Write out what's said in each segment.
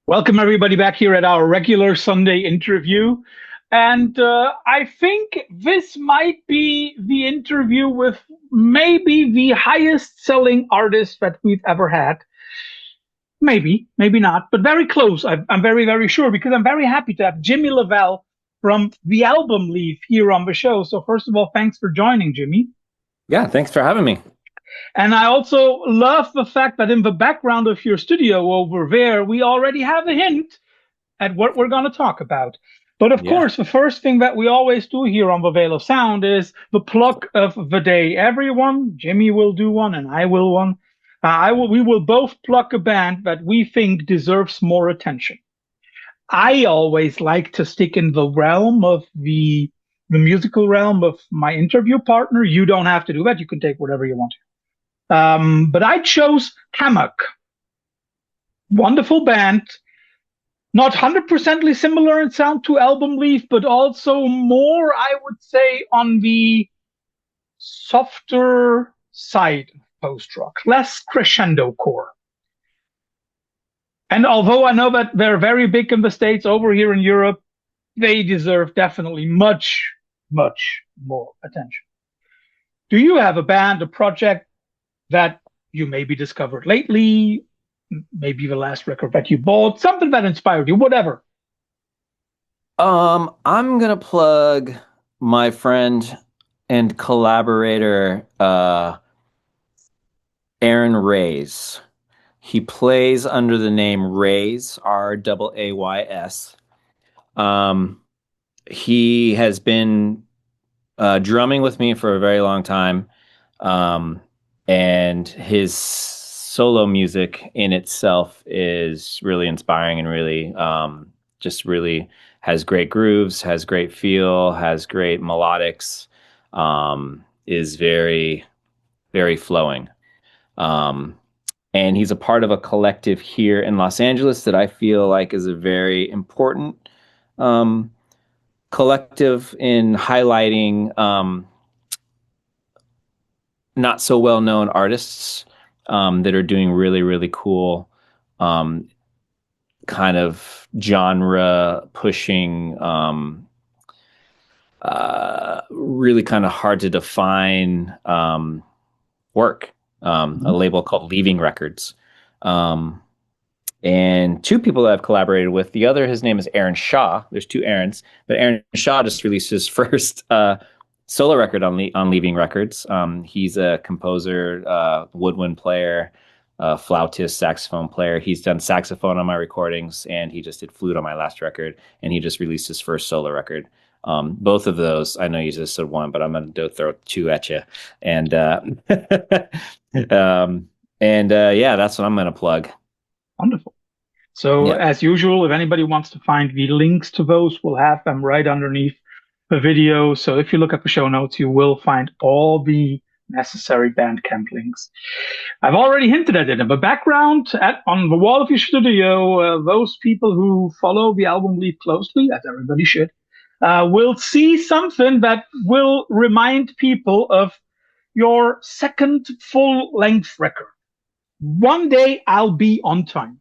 Welcome, everybody, back here at our regular Sunday interview. And I think this might be the interview with maybe the highest selling artist that we've ever had. Maybe, maybe not, but very close. I'm very, very sure because I'm very happy to have Jimmy LaValle from the Album Leaf here on the show. So, first of all, thanks for joining, Jimmy. Yeah, thanks for having me. And I also love the fact that in the background of your studio over there, we already have a hint at what we're going to talk about. But of Yeah. course, the first thing that we always do here on the Veil of Sound is the pluck of the day. Everyone, Jimmy will do one, and I will one. We will both pluck a band that we think deserves more attention. I always like to stick in the realm of the musical realm of my interview partner. You don't have to do that. You can take whatever you want to. But I chose Hammock. Wonderful band, not 100% similar in sound to Album Leaf, but also more, I would say, on the softer side of post rock, less crescendo core. And although I know that they're very big in the States, over here in Europe, they deserve definitely much, much more attention. Do you have a band, a project that you maybe discovered lately? Maybe the last record that you bought, something that inspired you, whatever. I'm gonna plug my friend and collaborator, Aaron Rays. He plays under the name Rays, Rays. Um, he has been drumming with me for a very long time. And his solo music in itself is really inspiring and really just really has great grooves, has great feel, has great melodics, is very, very flowing. Um, and he's a part of a collective here in Los Angeles that I feel like is a very important um, collective in highlighting not so well known artists that are doing really, really cool um, kind of genre pushing, really kind of hard to define work. A label called Leaving Records. Um, and two people that I've collaborated with. The other, his name is Aaron Shaw. There's two Aarons, but Aaron Shaw just released his first solo record on Leaving Records. He's a composer, woodwind player, flautist, saxophone player. He's done saxophone on my recordings, and he just did flute on my last record. And he just released his first solo record. Both of those, I know you just said one, but I'm going to throw two at you. And yeah, that's what I'm going to plug. Wonderful. So, Yeah. as usual, if anybody wants to find the links to those, we'll have them right underneath the video. So, if you look at the show notes, you will find all the necessary Bandcamp links. I've already hinted at it in the background on the wall of your studio. Those people who follow the Album Leaf closely, as everybody should, will see something that will remind people of your second full length record. One Day I'll Be on Time,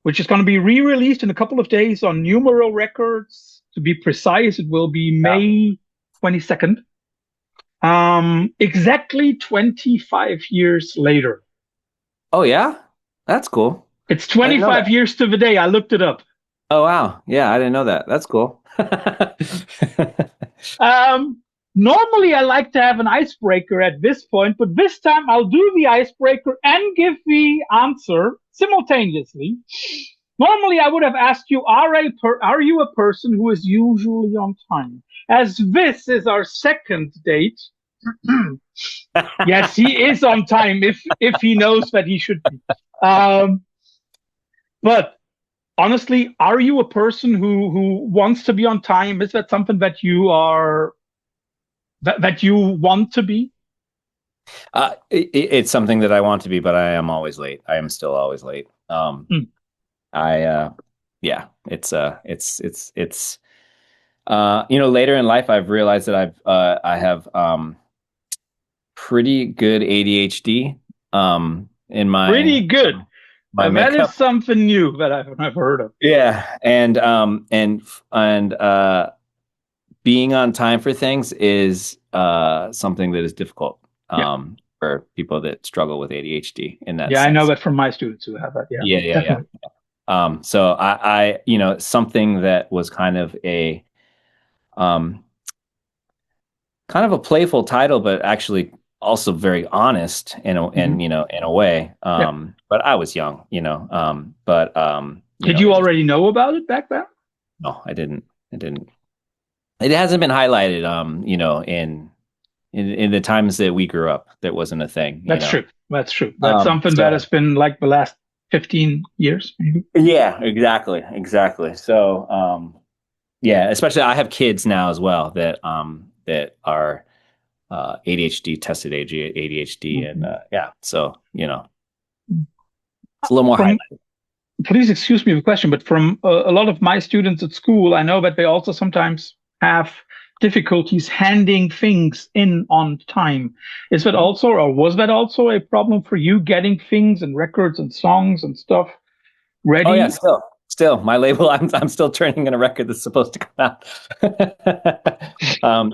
which is going to be re-released in a couple of days on Numero Records. To be precise, it will be Yeah. May 22nd. Exactly 25 years later. Oh yeah, that's cool. It's I didn't know 25 that. years to the day. I looked it up. Oh wow, yeah, I didn't know that. That's cool. Um, Normally, I like to have an icebreaker at this point, but this time I'll do the icebreaker and give the answer simultaneously. Normally, I would have asked you, are you a person who is usually on time? As this is our second date, yes, he is on time if he knows that he should be. But honestly, are you a person who wants to be on time? Is that something that you want to be? It's something that I want to be, but I am always late. I am still always late. Mm. I yeah, later in life I've realized that I have pretty good ADHD in my Pretty good. my That is makeup. something new that I've never heard of. Yeah, and being on time for things is something that is difficult Yeah. for people that struggle with ADHD in that Yeah, I know sense. that from my students who have that. Yeah, Yeah, yeah, yeah. definitely. So something that was um, kind of a playful title, but actually also very honest Hmm. in a way. Yeah. But I was young, but Did it you just already know about it back then? no, I didn't. I didn't. It hasn't been highlighted, in the times that we grew up. That wasn't a thing, That's true. That's true. That's something that has So been like the last 15 years, maybe. yeah, exactly, exactly. So yeah, especially I have kids now as well that are ADHD tested ADHD, and Mhm. yeah, so it's a little more From highlighted. Please excuse me the question, but from a lot of my students at school, I know that they also sometimes have difficulties handing things in on time. Is that also, or was that also a problem for you getting things and records and songs and stuff Oh yeah, ready? still my label. I'm still turning in a record that's supposed to come out.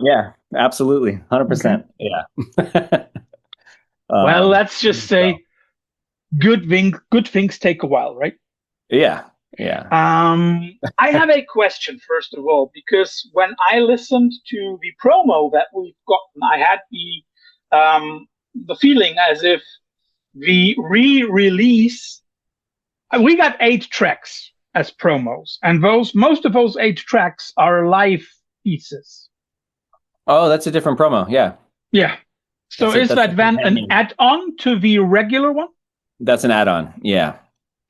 Yeah, absolutely, Okay. 100%. Yeah. Well, let's just So say good things take a while, right? yeah, yeah. I have a question first of all, because when I listened to the promo that we've gotten, I had the feeling as if the re-release we got 8 tracks as promos, and those most of those 8 tracks are live pieces. Oh, that's a different promo. Yeah, Yeah. So is that's a that then an companion. add-on to the regular one? That's an add-on. Yeah,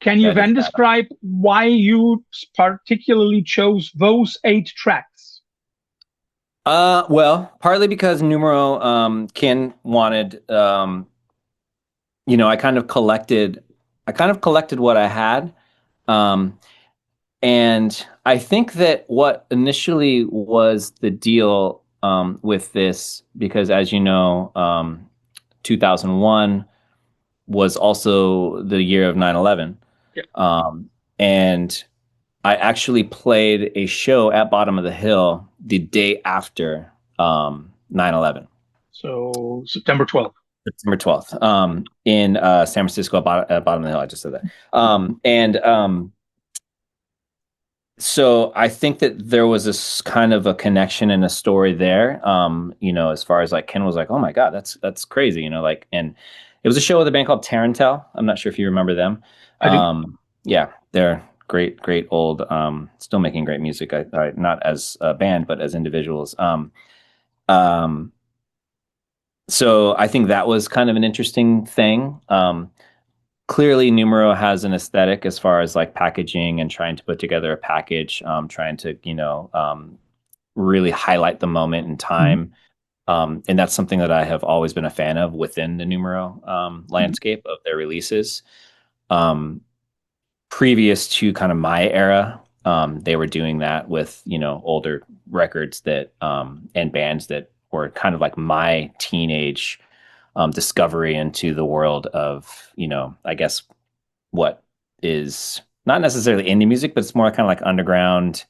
Can you that is then an add-on. describe why you particularly chose those 8 tracks? Well, partly because Numero Kin wanted I kind of collected what I had. Um, and I think that what initially was the deal with this, because as you know, 2001 was also the year of 9/11. Yeah. And I actually played a show at Bottom of the Hill the day after 9/11. So September 12th. September 12th, in San Francisco, Bottom of the Hill. I just said that. And So I think that there was this kind of a connection and a story there. As far as like Ken was like, oh my God, that's crazy, and it was a show with a band called Tarantel. I'm not sure if you remember them. I do. Yeah, they're great, great old, still making great music. Not as a band, but as individuals. Um, so I think that was kind of an interesting thing. Clearly Numero has an aesthetic as far as like packaging and trying to put together a package, trying to, really highlight the moment in Mhm. time. And that's something that I have always been a fan of within the Numero Mhm. landscape of their releases. Um, Previous to kind of my era, they were doing that with, older records that and bands that were kind of like my teenage discovery into the world of, I guess what is not necessarily indie music, but it's more kind of like underground.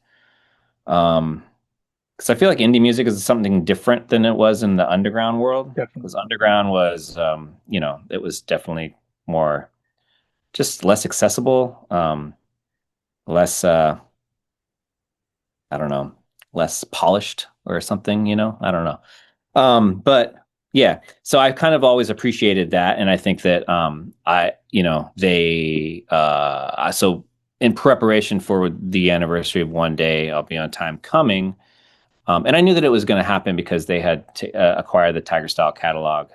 Because I feel like indie music is something different than it was in the underground world. Definitely. Because underground was, it was definitely more just less accessible, less, I don't know, less polished or something. I don't know. But yeah, so I kind of always appreciated that, and I think that so in preparation for the anniversary of One Day I'll Be on Time coming, and I knew that it was going to happen because they had acquired the Tiger Style catalog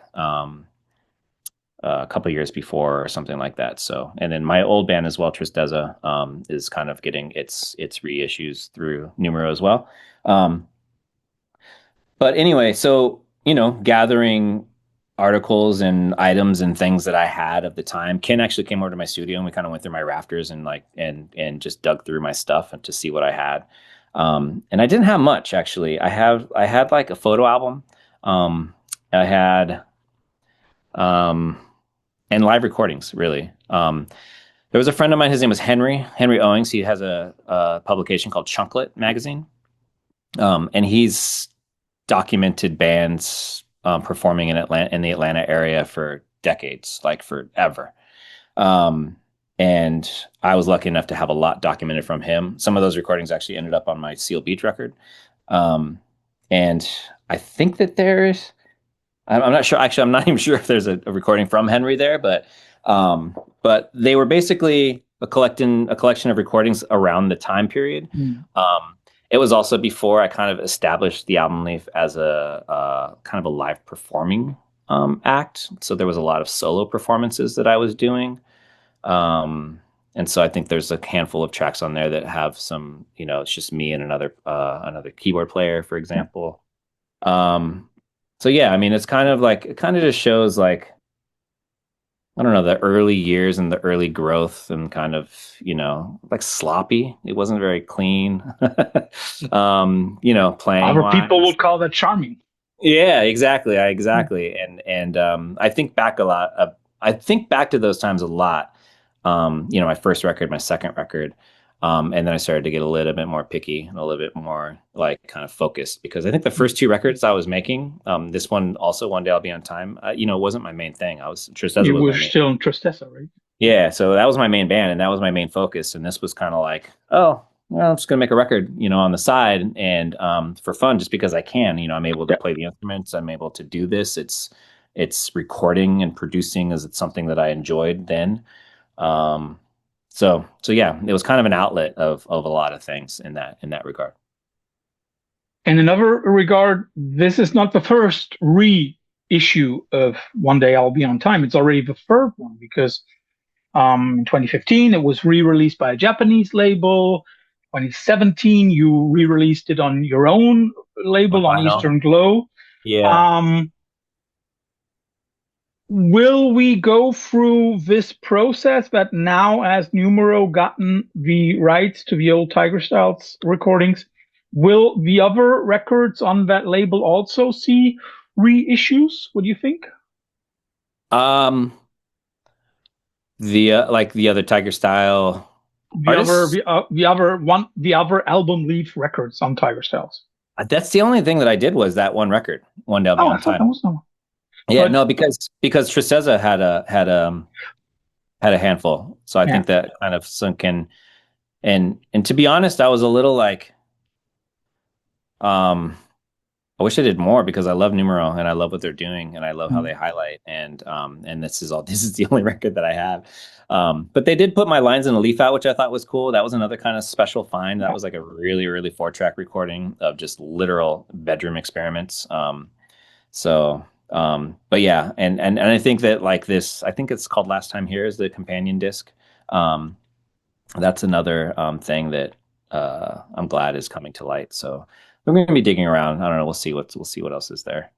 a couple years before or something like that. So, and then my old band as well, Tristeza, is kind of getting its reissues through Numero as well. Um, but anyway, so, gathering articles and items and things that I had of the time. Ken actually came over to my studio and we kind of went through my rafters and like and just dug through my stuff and to see what I had. And I didn't have much actually. I had like a photo album. I had um and live recordings really. There was a friend of mine. His name was Henry Owings. He has a publication called Chunklet magazine, and he's documented bands performing in the Atlanta area for decades, like forever. Um, and I was lucky enough to have a lot documented from him. Some of those recordings actually ended up on my Seal Beach record. Um, and I think that I'm not sure. Actually, I'm not even sure if there's a recording from Henry there, but they were basically a collection of recordings around the time period. Mm. It was also before I kind of established the album leaf as a kind of a live performing act. So there was a lot of solo performances that I was doing. And so I think there's a handful of tracks on there that have some, it's just me and another keyboard player, for example. So yeah, I mean, it's kind of like, it kind of just shows like, I don't know, the early years and the early growth and kind of, like sloppy. It wasn't very clean, playing Other people wise. would call that charming. Yeah, exactly. Exactly. And I think back a lot. I think back to those times a lot. My first record, my second record. And then I started to get a little bit more picky and a little bit more like kind of focused because I think the first two records I was making, this one also One Day I'll Be on Time, wasn't my main thing. Tristeza You was were my main. still in Tristeza, right? Yeah, so that was my main band and that was my main focus. And this was kind of like, oh, well, I'm just gonna make a record, on the side and for fun, just because I can. I'm able to play the instruments. I'm able to do this. It's recording and producing as it's something that I enjoyed then. So yeah, it was kind of an outlet of a lot of things in that regard. In another regard, this is not the first reissue of One Day I'll Be on Time. It's already the third one because in 2015 it was re-released by a Japanese label. 2017 you re-released it on your own label on Eastern Glow. Yeah. Will we go through this process that now, as Numero gotten the rights to the old Tiger Styles recordings, will the other records on that label also see reissues? What do you think? The other Tiger Style artists. The other album leaf records on Tiger Styles. That's the only thing that I did was that one record, One Day I'll Be on I thought Time. that was no. Yeah, no, because Tristeza had a handful, so I think that kind of sunk in. And to be honest, I was a little like, I wish I did more because I love Numero and I love what they're doing and I love how they highlight and this is the only record that I have. But they did put my lines in a leaf out, which I thought was cool. That was another kind of special find. That was like a really, really 4-track recording of just literal bedroom experiments. But yeah, and I think that like this, I think it's called Last Time Here is the companion disc. That's another thing that I'm glad is coming to light. So we're going to be digging around. I don't know. We'll see what else is there.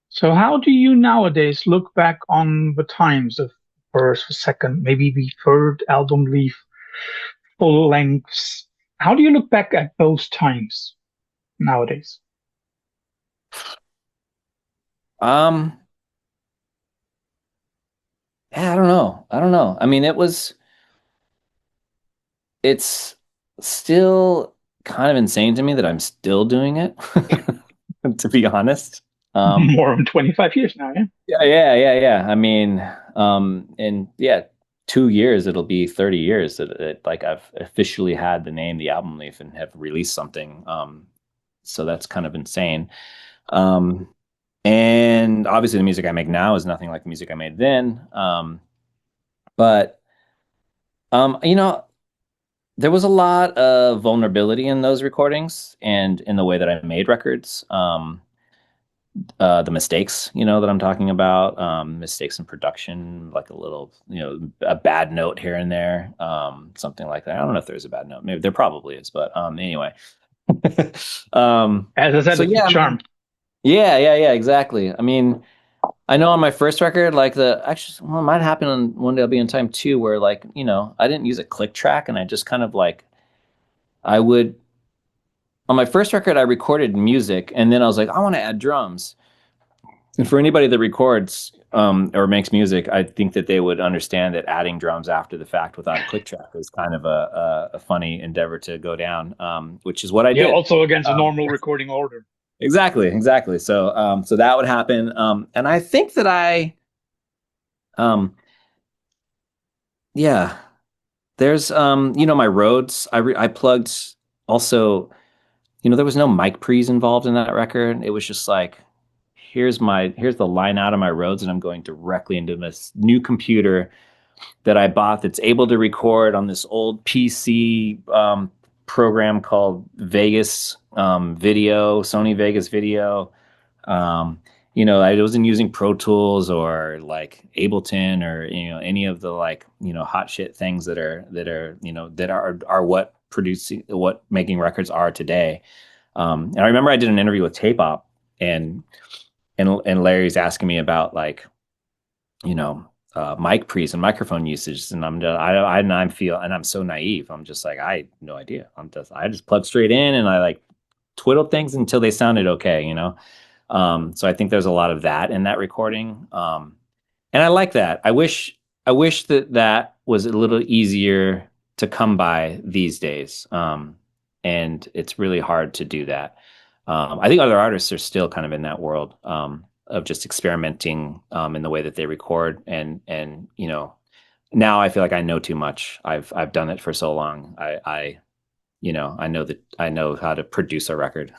So how do you nowadays look back on the times of first, second, maybe the third album leaf, full lengths? How do you look back at those times nowadays? Yeah, I don't know. I mean, it's still kind of insane to me that I'm still doing it, to be honest. More than 25 years now, yeah? Yeah. I mean, and yeah, 2 years, it'll be 30 years that like I've officially had the name, the album leaf and have released something. So that's kind of insane. And obviously the music I make now is nothing like the music I made then. But there was a lot of vulnerability in those recordings and in the way that I made records. The mistakes, that I'm talking about, mistakes in production, like a little, a bad note here and there, something like that. I don't know if there's a bad note. Maybe there probably is, but anyway. As I said, so it's yeah, a charm. Yeah, exactly. I mean, I know on my first record, like it might happen on One Day I'll Be in Time too, where like, I didn't use a click track and I just kind of like, on my first record, I recorded music and then I was like, I want to add drums. And for anybody that records, or makes music, I think that they would understand that adding drums after the fact without a click track is kind of a funny endeavor to go down, which is what I Yeah, did. also against a Um, normal recording order. exactly. So that would happen. And I think that um, yeah, there's, my Rhodes. I plugged also. There was no mic pre's involved in that record. It was just like, here's the line out of my Rhodes, and I'm going directly into this new computer that I bought that's able to record on this old PC program called Vegas Sony Vegas Video. Um, I wasn't using Pro Tools or like Ableton or any of the like hot shit things that are what producing what making records are today. And I remember I did an interview with Tape Op, and Larry's asking me about like you know, mic pre's and microphone usage. And I'm so naive. I'm just like, I had no idea. I just plugged straight in and I like twiddled things until they sounded okay. So I think there's a lot of that in that recording. And I like that. I wish that was a little easier to come by these days. And it's really hard to do that. I think other artists are still kind of in that world. Of just experimenting in the way that they record, and now I feel like I know too much. I've done it for so long. I know that I know how to produce a record.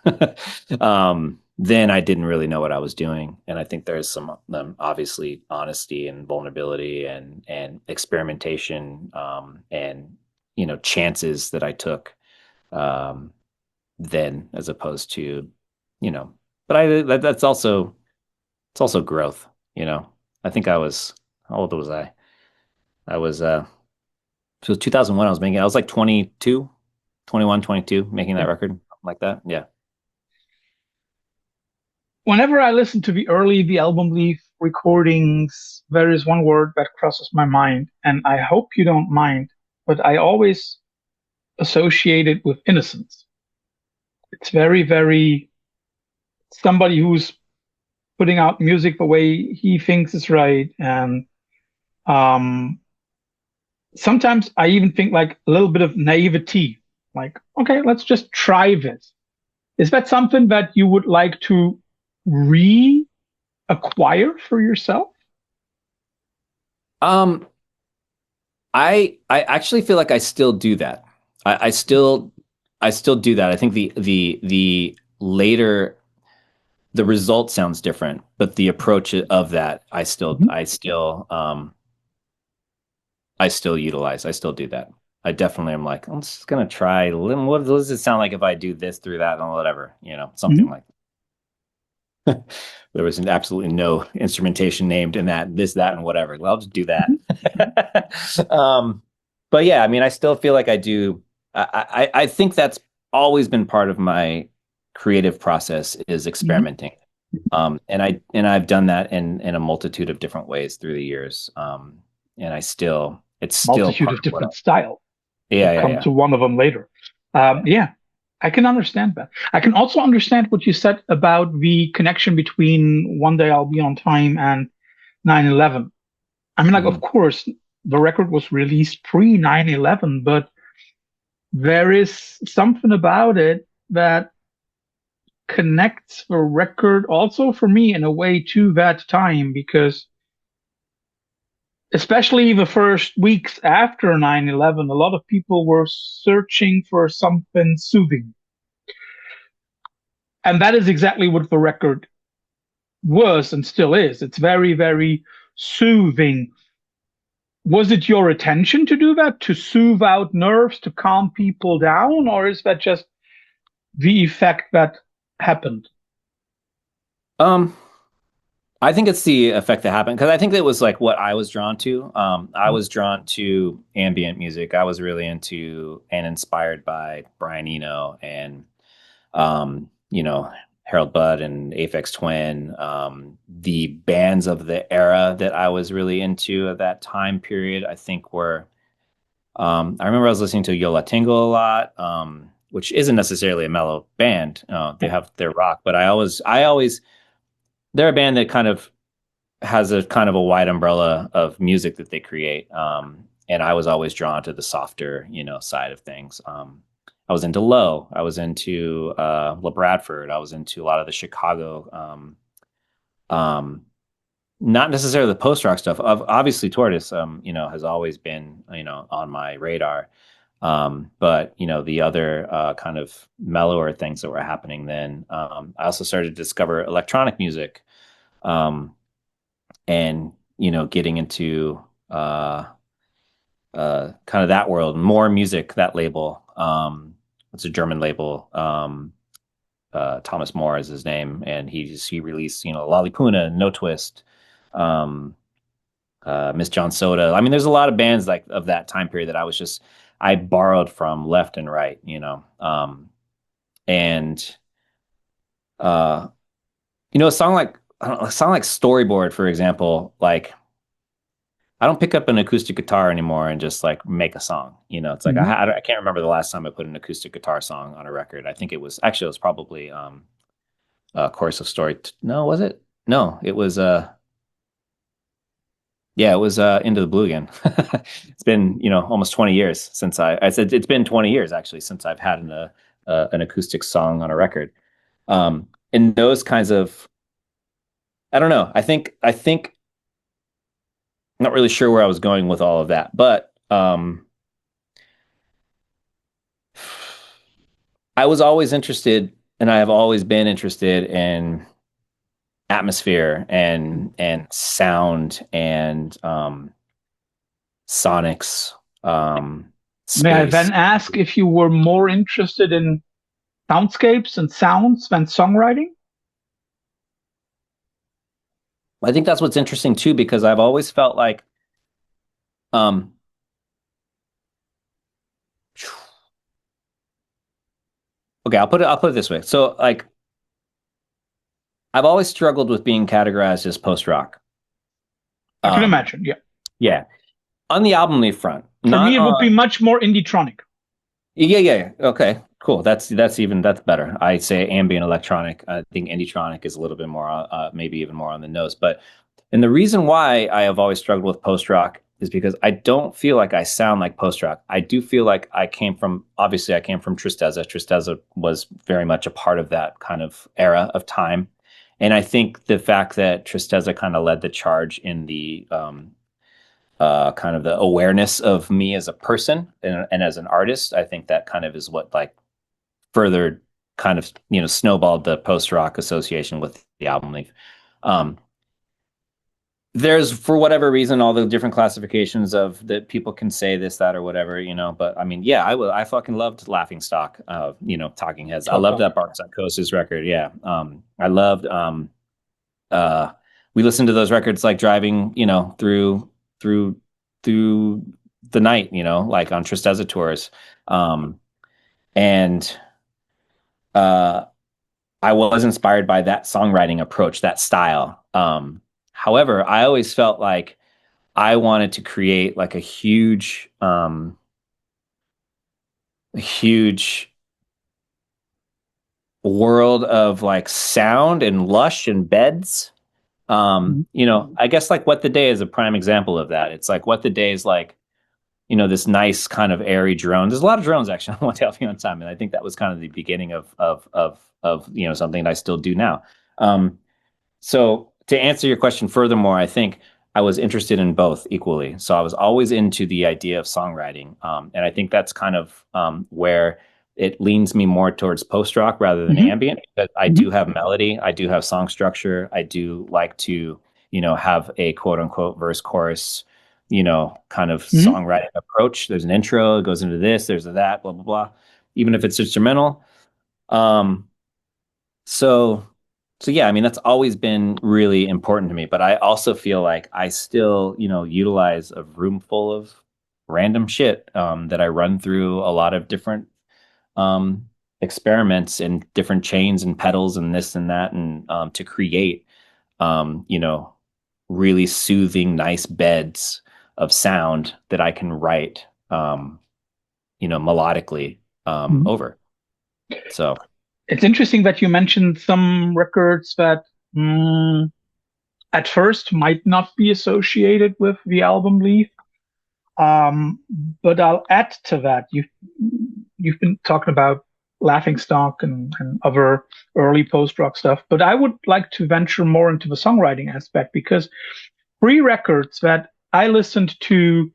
Then I didn't really know what I was doing, and I think there's some obviously honesty and vulnerability and experimentation, and chances that I took, then as opposed to you know but that's also it's also growth. I think how old was I? I was, so 2001, I was like 22, 21, 22, making that Yeah. record, something like that. Yeah. Whenever I listen to the album leaf recordings, there is one word that crosses my mind, and I hope you don't mind, but I always associate it with innocence. It's very, very somebody who's putting out music the way he thinks is right. And um, sometimes I even think like a little bit of naivety, like, okay, let's just try this. Is that something that you would like to reacquire for yourself? Um, I actually feel like I still do that. I still do that. I think the later the result sounds different, but the approach of that Mhm. I still utilize. I still do that. I definitely am like, I'm just gonna try. What does it sound like if I do this through that and whatever, something Mhm. like that. There was absolutely no instrumentation named in that, this, that, and whatever. Well, I'll just do that. Mhm. But yeah, I mean, I still feel like I do. I think that's always been part of my creative process is Mhm. experimenting. I've done that in a multitude of different ways through the years. And it's still Multitude part of of what I, different styles. yeah, We'll yeah, come yeah, to one of them later. yeah. Yeah, I can understand that. I can also understand what you said about the connection between One Day I'll Be on Time and 9/11. I mean, like, of Mhm. course, the record was released pre 9/11, but there is something about it that connects the record also for me in a way to that time because especially the first weeks after 9/11, a lot of people were searching for something soothing. And that is exactly what the record was and still is. It's very, very soothing. Was it your intention to do that, to soothe out nerves, to calm people down, or is that just the effect that happened? Um, I think it's the effect that happened because I think that was like what I was drawn to. I was drawn to ambient music. I was really into and inspired by Brian Eno and um, you know, Harold Budd and Aphex Twin. The bands of the era that I was really into at that time period, I think were. I remember I was listening to Yo La Tengo a lot, which isn't necessarily a mellow band. They Yeah. have their rock, but I always, they're a band that kind of has a kind of a wide umbrella of music that they create. And I was always drawn to the softer, side of things. I was into Low. I was into La Bradford. I was into a lot of the Chicago, um, not necessarily the post rock stuff. Obviously, Tortoise, has always been, on my radar. But the other kind of mellower things that were happening then. I also started to discover electronic music, um, and getting into kind of that world, more music. That label, it's a German label. Thomas More is his name, and he released Lollipuna, No Twist, um, Miss John Soda. I mean, there's a lot of bands like of that time period that I borrowed from left and right, and uh, a song like I don't know, a song like Storyboard, for example, like I don't pick up an acoustic guitar anymore and just like make a song. It's like Hmm. I can't remember the last time I put an acoustic guitar song on a record. I think it was probably Chorus of Story. No, was it? No, it was yeah, it was Into the Blue again. It's been, almost 20 years since I said it's been 20 years actually since I've had an acoustic song on a record. And those kinds of I don't know. I think I'm not really sure where I was going with all of that, but I was always interested and I have always been interested in atmosphere and sound and sonics, May I then space. ask if you were more interested in soundscapes and sounds than songwriting? I think that's what's interesting too, because I've always felt like, um, okay, I'll put it this way. So like, I've always struggled with being categorized as post rock. I can Um, imagine. Yeah. yeah, on the album leaf front, For not me, it would be on. much more indie-tronic. Yeah, yeah, yeah. Okay, cool. That's better. I say ambient electronic. I think indie-tronic is a little bit more, maybe even more on the nose. And the reason why I have always struggled with post rock is because I don't feel like I sound like post rock. I do feel like obviously I came from Tristeza. Tristeza was very much a part of that kind of era of time. And I think the fact that Tristeza kind of led the charge in the kind of the awareness of me as a person and as an artist, I think that kind of is what like further kind of snowballed the post rock association with the album leaf. Um, there's for whatever reason all the different classifications of that people can say this that or whatever, but I mean, yeah, I fucking loved Laughing Stock, Talking Heads. I loved Total. that Bark Psychosis record. Yeah. I loved uh we listened to those records like driving, through through the night, like on Tristeza tours. Um and uh I was inspired by that songwriting approach, that style. However, I always felt like I wanted to create like a huge world of like sound and lush and beds. Mhm. I guess like What the Day is a prime example of that. It's like What the Day is like, this nice kind of airy drone. There's a lot of drones actually on One Day Off on Time, and I think that was kind of the beginning of something that I still do now. Um, So to answer your question furthermore, I think I was interested in both equally. So I was always into the idea of songwriting, and I think that's kind of where it leans me more towards post rock rather than Mhm. ambient. Because I do Mhm. have melody, I do have song structure, I do like to have a quote unquote verse chorus, kind of Mhm. songwriting approach. There's an intro, it goes into this, there's a that, blah blah blah. Even if it's instrumental. Um, so, so yeah, I mean, that's always been really important to me, but I also feel like I still, utilize a room full of random shit, that I run through a lot of different, um, experiments and different chains and pedals and this and that, and to create, um, you know, really soothing, nice beds of sound that I can write, melodically, Mhm. over. So, It's interesting that you mentioned some records that mm, at first might not be associated with the album Leaf. Um, but I'll add to that. You've been talking about Laughingstock and other early post rock stuff, but I would like to venture more into the songwriting aspect because three records that I listened to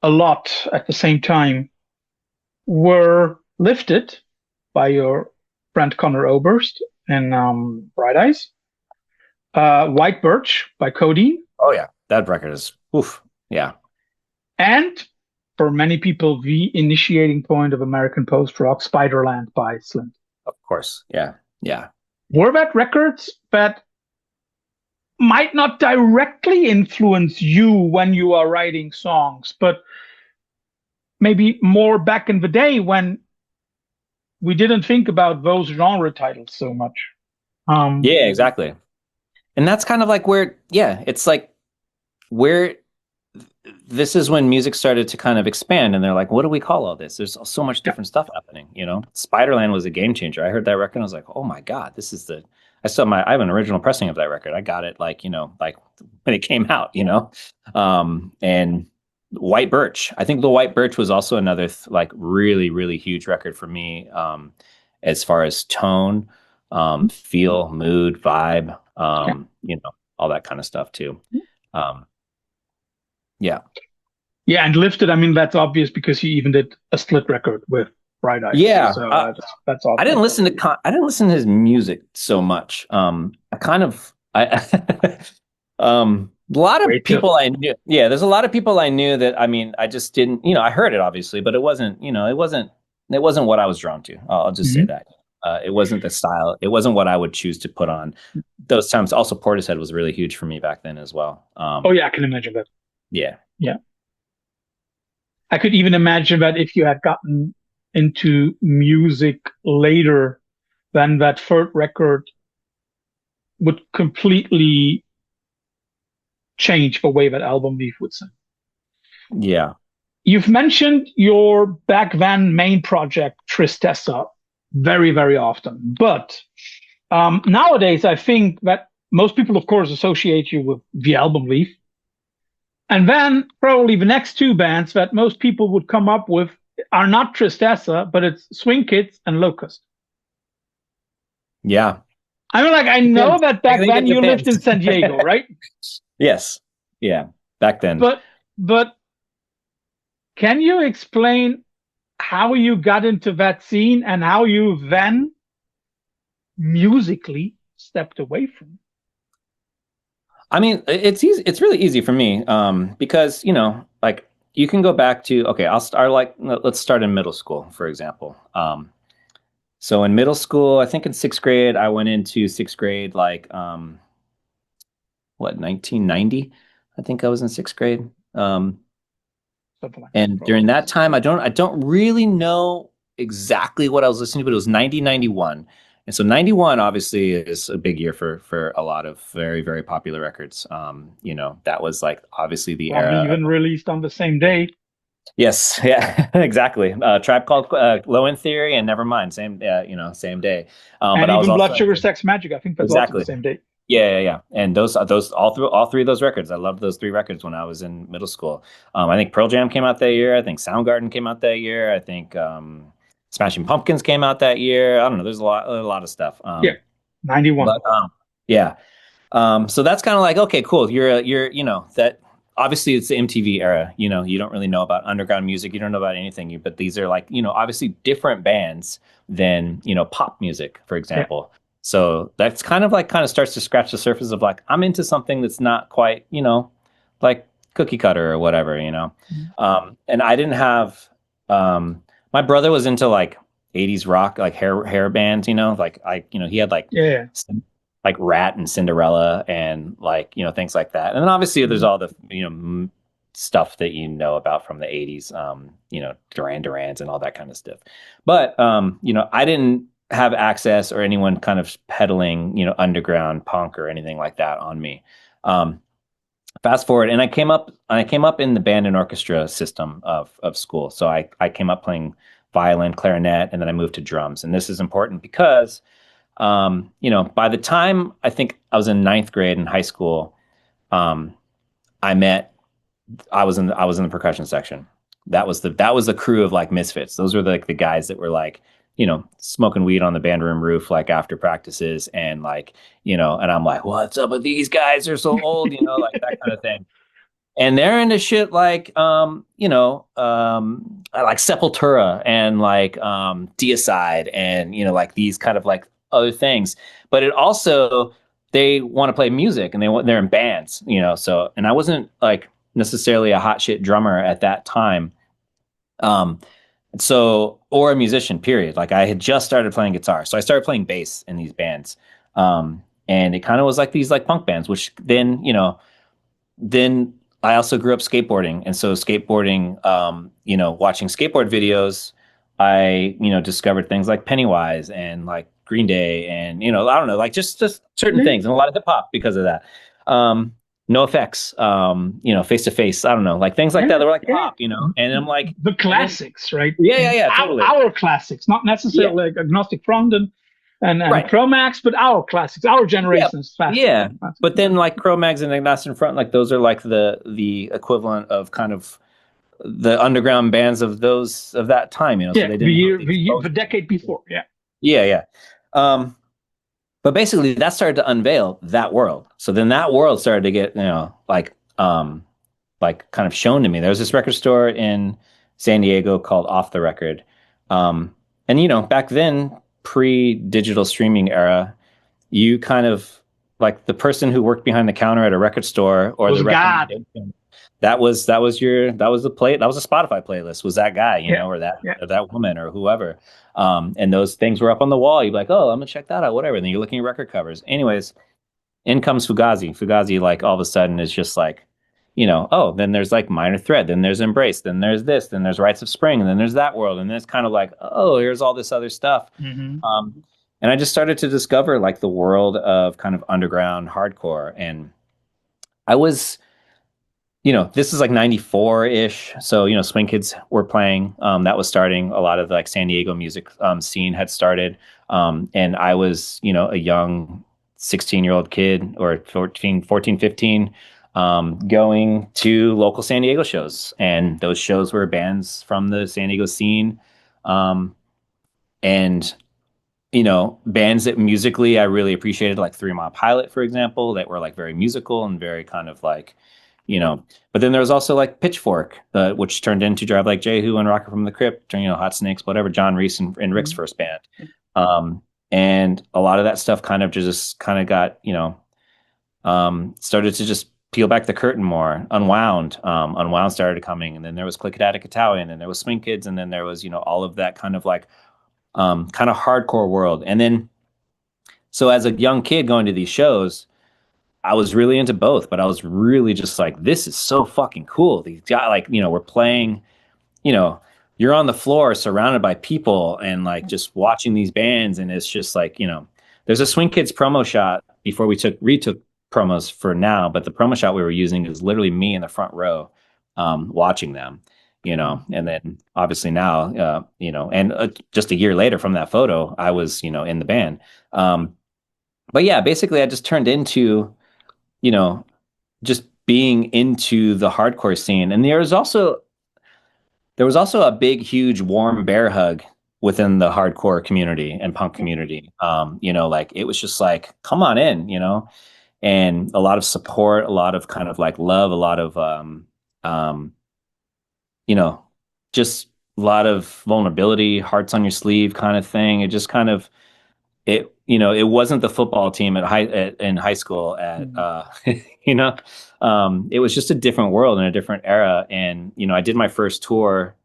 a lot at the same time were Lifted by your friend Connor Oberst and Bright Eyes, White Birch by Codeine, Oh yeah, that record is oof. Yeah, and for many people, the initiating point of American post rock, Spiderland by Slim. of course. Yeah, yeah. Were that records that might not directly influence you when you are writing songs, but maybe more back in the day when we didn't think about those genre titles so much. Yeah, exactly. And that's kind of like where, yeah, it's like where this is when music started to kind of expand and they're like, what do we call all this? There's so much Yeah. different stuff happening, you know? Spiderland was a game changer. I heard that record and I was like, oh my God, this is the, I have an original pressing of that record. I got it like, you know, like when it came out, you know? And White Birch, I think the White Birch was also another like really, really huge record for me. As far as tone, feel, mood, vibe, Yeah. you know, all that kind of stuff too. Um, yeah. Yeah, and Lifted, I mean, that's obvious because he even did a split record with Bright Eyes. Yeah. So that's I obvious. didn't listen to I didn't listen to his music so much. I kind of I a lot of Great tip. people I knew. Yeah, there's a lot of people I knew that I mean, I just didn't, you know, I heard it obviously, but it wasn't, you know, it wasn't what I was drawn to. I'll just say Mhm. that. It wasn't the style. It wasn't what I would choose to put on those times. Also, Portishead was really huge for me back then as well. Oh, yeah, I can imagine that. Yeah. Yeah. I could even imagine that if you had gotten into music later, then that third record would completely change the way that album Leaf would sound. Yeah. You've mentioned your back then main project, Tristeza, very, very often. But nowadays, I think that most people, of course, associate you with the album Leaf. And then probably the next two bands that most people would come up with are not Tristeza, but it's Swing Kids and Locust. Yeah. I mean, like, I know Depends. that I back think then it you lived in depends. San Diego, right? Yes. Yeah. Back then. But can you explain how you got into that scene and how you then musically stepped away from it? I mean, it's easy. It's really easy for me because you know, like you can go back to okay. I'll start like let's start in middle school, for example. So in middle school, I think in sixth grade, I went into sixth grade like what 1990. I think I was in sixth grade. Something like that, And during probably. that time, I don't really know exactly what I was listening to, but it was 1991. And so 91 obviously is a big year for a lot of very, very popular records. You know, that was like obviously the Probably era even of released on the same day. yes, yeah, exactly. Tribe Called Low End Theory and Nevermind, same you know, same day. But And I was even Blood also Sugar Sex Magic, I think that's also the exactly. same day. Yeah, yeah, yeah. And those all three of those records. I loved those three records when I was in middle school. I think Pearl Jam came out that year. I think Soundgarden came out that year. I think Smashing Pumpkins came out that year. I don't know. There's a lot of stuff. Yeah, 91. But yeah. So that's kind of like okay, cool. You're you know that obviously it's the MTV era. You know you don't really know about underground music. You don't know about anything. But these are like you know obviously different bands than you know pop music, for Yeah. example. So that's kind of starts to scratch the surface of like I'm into something that's not quite you know like cookie cutter or whatever you know. Mhm. And I didn't have my brother was into like 80s rock like hair bands you know like I you know he had Yeah. like Rat and Cinderella and like you know things like that. And then obviously there's Mhm. all the you know stuff that you know about from the 80s, you know Duran's and all that kind of stuff. But you know I didn't have access or anyone kind of peddling you know underground punk or anything like that on me. Um, Fast forward, and I came up in the band and orchestra system of school. So I came up playing violin, clarinet, and then I moved to drums. And this is important because By the time I think I was in ninth grade in high school, um, I met I was in the percussion section. That was the crew of like misfits. Those were like the guys that were like, smoking weed on the band room roof like after practices and like, and I'm like, what's up with these guys? They're so old, like that kind of thing. And they're into shit like like Sepultura and like Deicide and like these kind of like other things. But it also they want to play music and they're in bands, so and I wasn't like necessarily a hot shit drummer at that time. Um so or a musician, period. Like I had just started playing guitar. So I started playing bass in these bands. And it kind of was like these like punk bands, which then I also grew up skateboarding, and so skateboarding, watching skateboard videos, I discovered things like Pennywise and like Green Day, and I don't know, like just certain things, and a lot of hip hop because of that. No effects, face to face. I don't know, like things like that. Yeah, They were like yeah. pop, and I'm like, The and then classics, right? yeah, totally, Our classics, not yeah, necessarily like Agnostic Front and right. Chromax, but our classics, our Yeah, generation's yeah. classics. But then like Cro-Mags and Agnostic Front, like those are like the equivalent of kind of the underground bands of those of that time, so Yeah, they didn't have the the exposure. decade before. Yeah. Yeah, yeah. Um, but basically that started to unveil that world. So then that world started to get, like kind of shown to me. There was this record store in San Diego called Off the Record. And back then, pre-digital streaming era, you kind of like the person who worked behind the counter at a record store or Was the God. recommendation. That was that was a Spotify playlist, was that guy, Yeah. or Yeah. that woman or whoever. And those things were up on the wall. You'd be like, oh, I'm gonna check that out, whatever. And then you're looking at record covers. Anyways, in comes Fugazi. Fugazi, like all of a sudden is just like, oh, then there's like Minor Threat, then there's Embrace, then there's this, then there's Rites of Spring, and then there's that world. And then it's kind of like, oh, here's all this other stuff. Mm-hmm. And I just started to discover like the world of kind of underground hardcore. And I was, this is like 94-ish. So, Swing Kids were playing. That was starting. A lot of like San Diego music scene had started. And I was, a young 16-year-old kid or 14, 15, going to local San Diego shows. And those shows were bands from the San Diego scene. And bands that musically I really appreciated, like 3 Mile Pilot, for example, that were like very musical and very kind of like, but then there was also like Pitchfork, which turned into Drive Like Jehu and Rocket from the Crypt, Hot Snakes, whatever, John Reese and Rick's first band. And a lot of that stuff kind of just kind of got, started to just peel back the curtain more. Unwound started coming, and then there was Click It Attic Italian, and there was Swing Kids, and then there was, all of that kind of like kind of hardcore world. And then, so as a young kid going to these shows, I was really into both, but I was really just like, this is so fucking cool. These guys, like, we're playing, you're on the floor surrounded by people and like just watching these bands. And it's just like, there's a Swing Kids promo shot before we retook promos for now, but the promo shot we were using is literally me in the front row, watching them. And then obviously now, and just a year later from that photo, I was, in the band. But yeah, basically I just turned into, just being into the hardcore scene. And there was also a big, huge, warm bear hug within the hardcore community and punk community. Like it was just like, come on in, and a lot of support, a lot of kind of like love, a lot of, just a lot of vulnerability, hearts on your sleeve kind of thing. It just kind of, it wasn't the football team in high school it was just a different world and a different era. And, I did my first tour,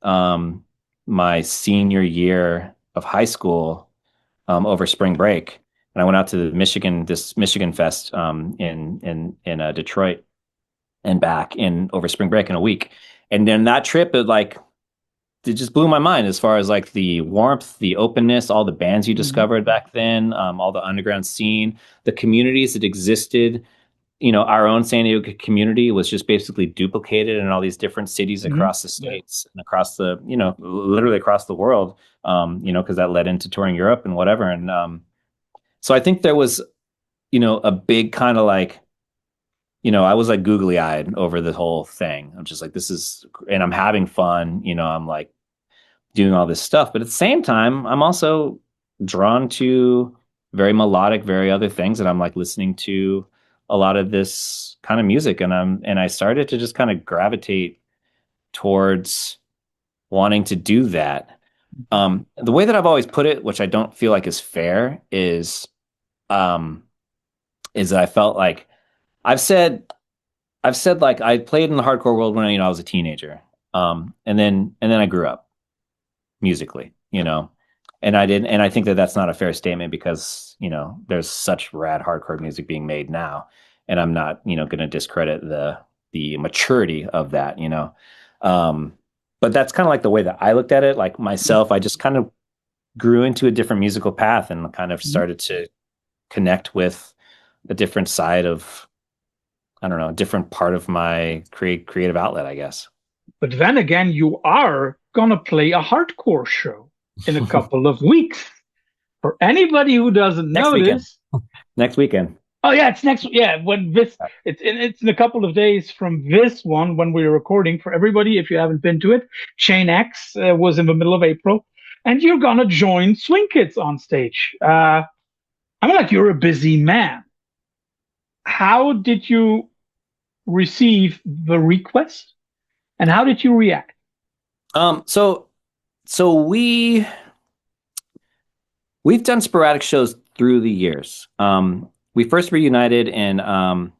my senior year of high school, over spring break. And I went out to this Michigan Fest, in Detroit and back over spring break in a week. And then that trip, it just blew my mind as far as like the warmth, the openness, all the bands you discovered back then, all the underground scene, the communities that existed. Our own San Diego community was just basically duplicated in all these different cities across the states and across literally across the world, because that led into touring Europe and whatever. And So I think there was, a big kind of like, I was like googly eyed over the whole thing. I'm just like, this is, and I'm having fun. I'm like doing all this stuff, but at the same time, I'm also drawn to very melodic, very other things, and I'm like listening to a lot of this kind of music, and I started to just kind of gravitate towards wanting to do that. The way that I've always put it, which I don't feel like is fair, um, is that I felt like I've said I've said like I played in the hardcore world when I was a teenager, and then I grew up musically, and I think that that's not a fair statement because there's such rad hardcore music being made now, and I'm not going to discredit the maturity of that, um, but that's kind of like the way that I looked at it. Like myself, I just kind of grew into a different musical path and kind of Mhm. started to connect with a different side of, I don't know, a different part of my creative outlet, I guess. But then again, you are gonna play a hardcore show in a couple of weeks. For anybody who doesn't Next know weekend. this, Next weekend. oh yeah, it's next. Yeah, when this it's in a couple of days from this one when we're recording. For everybody, if you haven't been to it, Chain X was in the middle of April, and you're gonna join Swing Kids on stage. I'm like, you're a busy man. How did you receive the request, and how did you react? So we've done sporadic shows through the years. We first reunited in it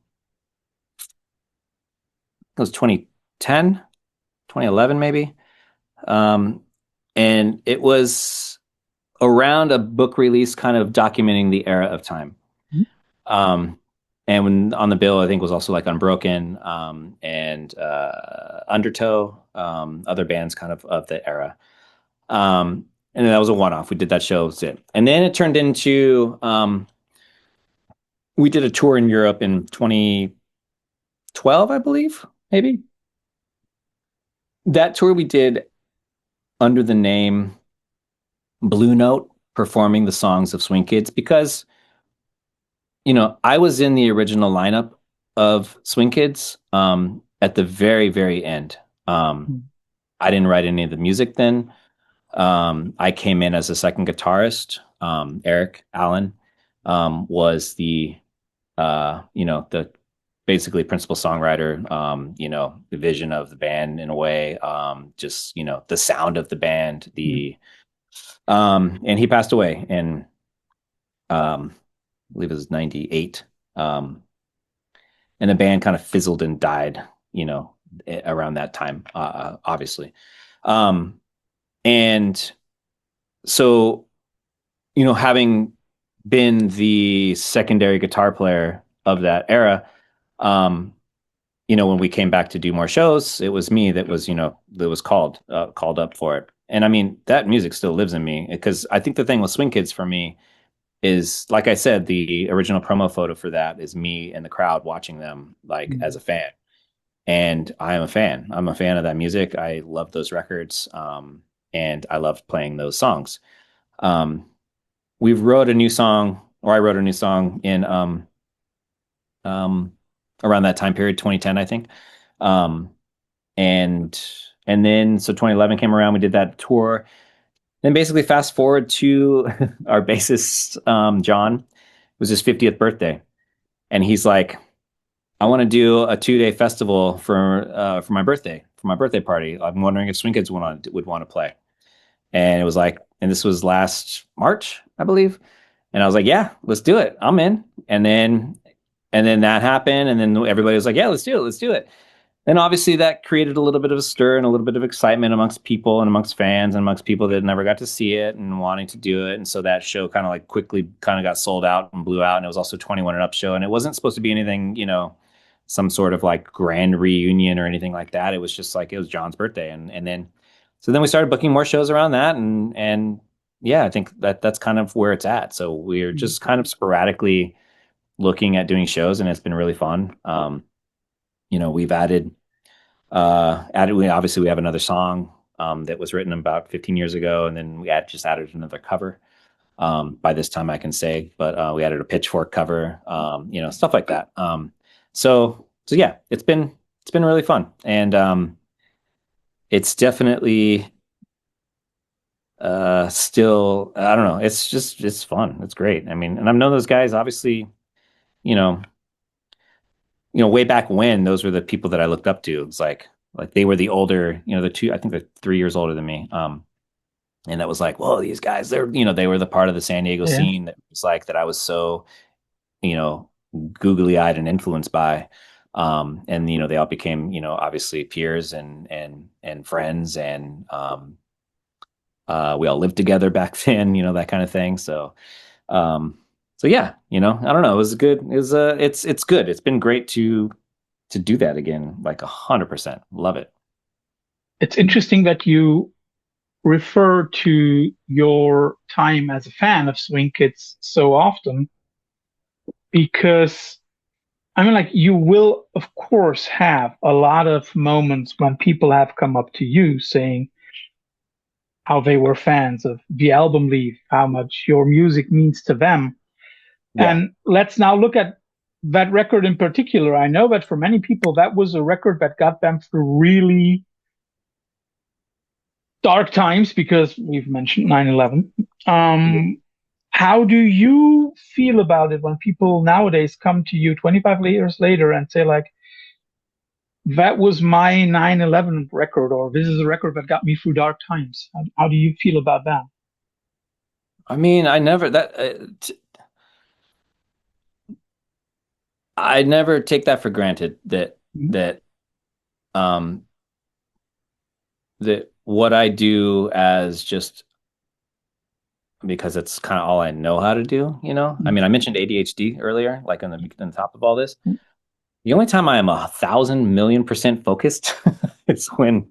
was 2010, 2011 maybe. Um, and it was around a book release kind of documenting the era of time. Um, and when on the bill, I think was also like Unbroken, and Undertow, other bands kind of the era. And then that was a one-off. We did that show, that's it. And then it turned into we did a tour in Europe in 2012, I believe, maybe. That tour we did under the name Blue Note, performing the songs of Swing Kids because I was in the original lineup of Swing Kids at the very, very end. I didn't write any of the music then. I came in as a second guitarist. Eric Allen was the basically principal songwriter, the vision of the band in a way, just, the sound of the band, and he passed away in, I believe it was 98. And the band kind of fizzled and died, around that time, obviously. Um, and so, having been the secondary guitar player of that era, um, when we came back to do more shows, it was me that was, that was called up for it. And I mean, that music still lives in me because I think the thing with Swing Kids for me is, like I said, the original promo photo for that is me in the crowd watching them like as a fan. And I am a fan. I'm a fan of that music. I love those records. And I love playing those songs. Um, we've wrote a new song, or I wrote a new song in um, around that time period, 2010, I think. Um, and and then so 2011 came around, we did that tour. Then basically fast forward to our bassist, John. It was his 50th birthday, and he's like, "I want to do a 2-day festival for my birthday party. I'm wondering if Swing Kids would want to play." And it was like, and this was last March, I believe. And I was like, "Yeah, let's do it. I'm in." And then that happened, and then everybody was like, "Yeah, let's do it. Let's do it." And obviously that created a little bit of a stir and a little bit of excitement amongst people and amongst fans and amongst people that never got to see it and wanting to do it. And so that show kind of like quickly kind of got sold out and blew out. And it was also 21 and up show. And it wasn't supposed to be anything, some sort of like grand reunion or anything like that. It was just like, it was John's birthday. So then we started booking more shows around that. And yeah, I think that's kind of where it's at. So we're just kind of sporadically looking at doing shows, and it's been really fun. We've we obviously we have another song that was written about 15 years ago, and then we just added another cover. by this time I can say, but we added a pitchfork cover, stuff like that. So yeah, it's been really fun, and it's definitely still, I don't know, it's fun, it's great. I mean, and I've known those guys obviously, you know way back when. Those were the people that I looked up to. It's like they were the older, the two, I think they're 3 years older than me. And that was like, whoa, these guys, they were the part of the San Diego Yeah. scene that was like that I was so, you know, googly eyed and influenced by. And they all became, obviously peers and friends, and we all lived together back then, that kind of thing. Um, so yeah, I don't know. It was good. It was it's good. It's been great to do that again, like 100%. Love it. It's interesting that you refer to your time as a fan of Swing Kids so often because I mean, like, you will, of course, have a lot of moments when people have come up to you saying how they were fans of the album Leave, how much your music means to them. Yeah. And let's now look at that record in particular. I know that for many people, that was a record that got them through really dark times because we've mentioned 9/11. How do you feel about it when people nowadays come to you 25 years later and say, like, that was my 9/11 record, or this is a record that got me through dark times? How do you feel about that? I mean, I never take that for granted that Mhm. that um that what I do as just because it's kind of all I know how to do. I mean, I mentioned ADHD earlier, like on the top of all this. The only time I am 1,000,000,000% focused is when